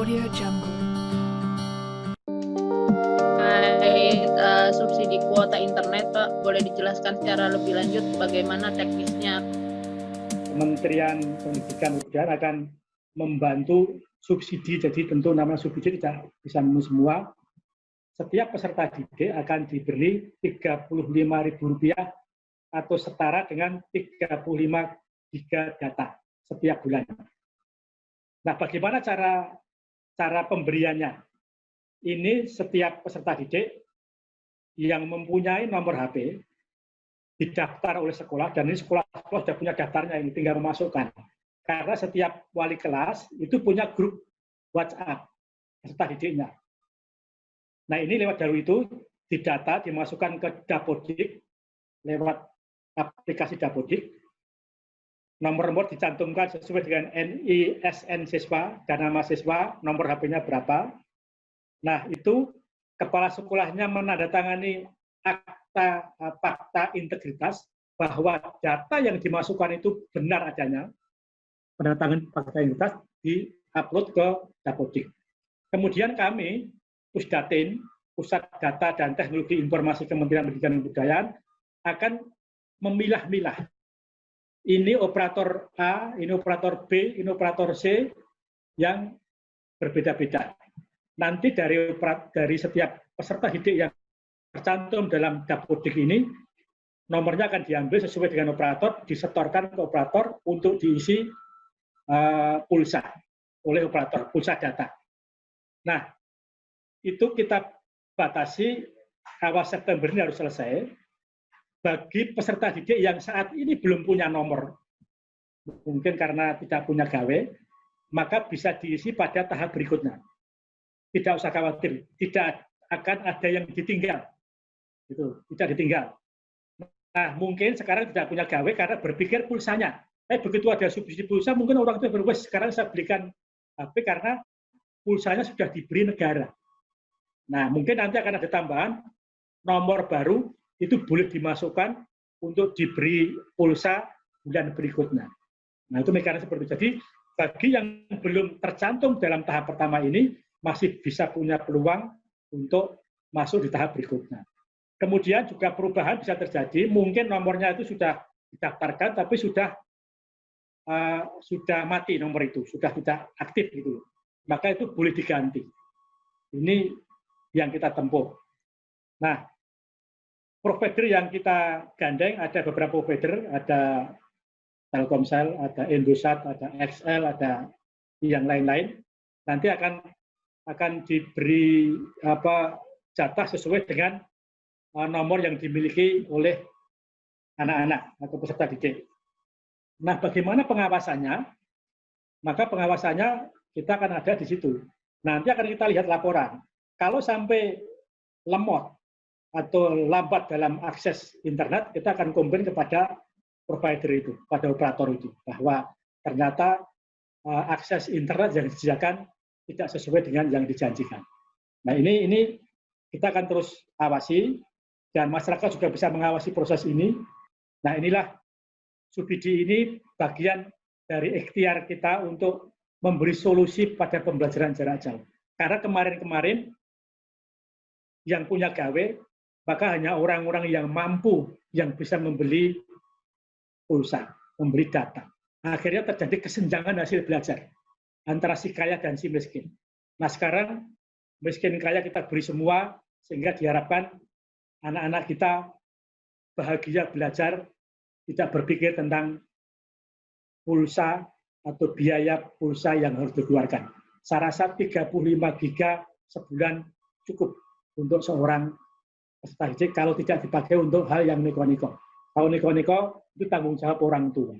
Audio Jungle. Terkait subsidi kuota internet, Pak, boleh dijelaskan secara lebih lanjut bagaimana teknisnya? Kementerian Pendidikan dan Kebudayaan akan membantu subsidi, jadi tentu nama subsidi tidak bisa semua. Setiap peserta didik akan diberi Rp35.000 atau setara dengan 35 giga data setiap bulan. Nah, bagaimana cara pemberiannya? Ini setiap peserta didik yang mempunyai nomor HP didaftar oleh sekolah, dan ini sekolah sudah punya daftarnya, ini tinggal memasukkan. Karena setiap wali kelas itu punya grup WhatsApp peserta didiknya. Nah, ini lewat jalur itu didata, dimasukkan ke Dapodik lewat aplikasi Dapodik. Nomor-nomor dicantumkan sesuai dengan NISN siswa dan nama siswa, nomor HP-nya berapa. Nah, itu kepala sekolahnya menandatangani fakta integritas bahwa data yang dimasukkan itu benar adanya. Penandatangan fakta integritas di-upload ke Dapodik. Kemudian kami, Pusdatin, Pusat Data dan Teknologi Informasi Kementerian Pendidikan dan Kebudayaan, akan memilah-milah. Ini operator A, ini operator B, ini operator C yang berbeda-beda. Nanti dari setiap peserta didik yang tercantum dalam Dapodik ini, nomornya akan diambil sesuai dengan operator, disetorkan ke operator untuk diisi pulsa oleh operator, pulsa data. Nah, itu kita batasi awal September ini harus selesai. Bagi peserta didik yang saat ini belum punya nomor, mungkin karena tidak punya gawe, maka bisa diisi pada tahap berikutnya. Tidak usah khawatir, tidak akan ada yang ditinggal. Gitu, tidak ditinggal. Nah, mungkin sekarang tidak punya gawe karena berpikir pulsanya. Begitu ada subsidi pulsa, mungkin orang itu berpikir, sekarang saya belikan HP karena pulsanya sudah diberi negara. Nah, mungkin nanti akan ada tambahan nomor baru, itu boleh dimasukkan untuk diberi pulsa bulan berikutnya. Nah, itu mekanisme seperti itu. Jadi, bagi yang belum tercantum dalam tahap pertama ini, masih bisa punya peluang untuk masuk di tahap berikutnya. Kemudian juga perubahan bisa terjadi, mungkin nomornya itu sudah didaftarkan, tapi sudah mati nomor itu, sudah tidak aktif gitu. Maka itu boleh diganti. Ini yang kita tempuh. Nah, provider yang kita gandeng, ada beberapa provider, ada Telkomsel, ada Indosat, ada XL, ada yang lain-lain. Nanti akan diberi jatah sesuai dengan nomor yang dimiliki oleh anak-anak atau peserta didik. Nah, bagaimana pengawasannya? Maka pengawasannya kita akan ada di situ. Nanti akan kita lihat laporan. Kalau sampai lemot atau lambat dalam akses internet, kita akan komplain kepada provider itu, pada operator itu, bahwa ternyata akses internet yang disediakan tidak sesuai dengan yang dijanjikan. Nah, ini kita akan terus awasi, dan masyarakat juga bisa mengawasi proses ini. Nah, inilah subsidi ini bagian dari ikhtiar kita untuk memberi solusi pada pembelajaran jarak jauh. Karena kemarin-kemarin yang punya gawe, maka hanya orang-orang yang mampu yang bisa membeli pulsa, membeli data. Akhirnya terjadi kesenjangan hasil belajar antara si kaya dan si miskin. Nah, sekarang miskin kaya kita beri semua, sehingga diharapkan anak-anak kita bahagia belajar, tidak berpikir tentang pulsa atau biaya pulsa yang harus dikeluarkan. Saya rasa 35 giga sebulan cukup untuk seorang peserta didik kalau tidak dipakai untuk hal yang neko-neko. Kalau neko-neko itu tanggung jawab orang tua.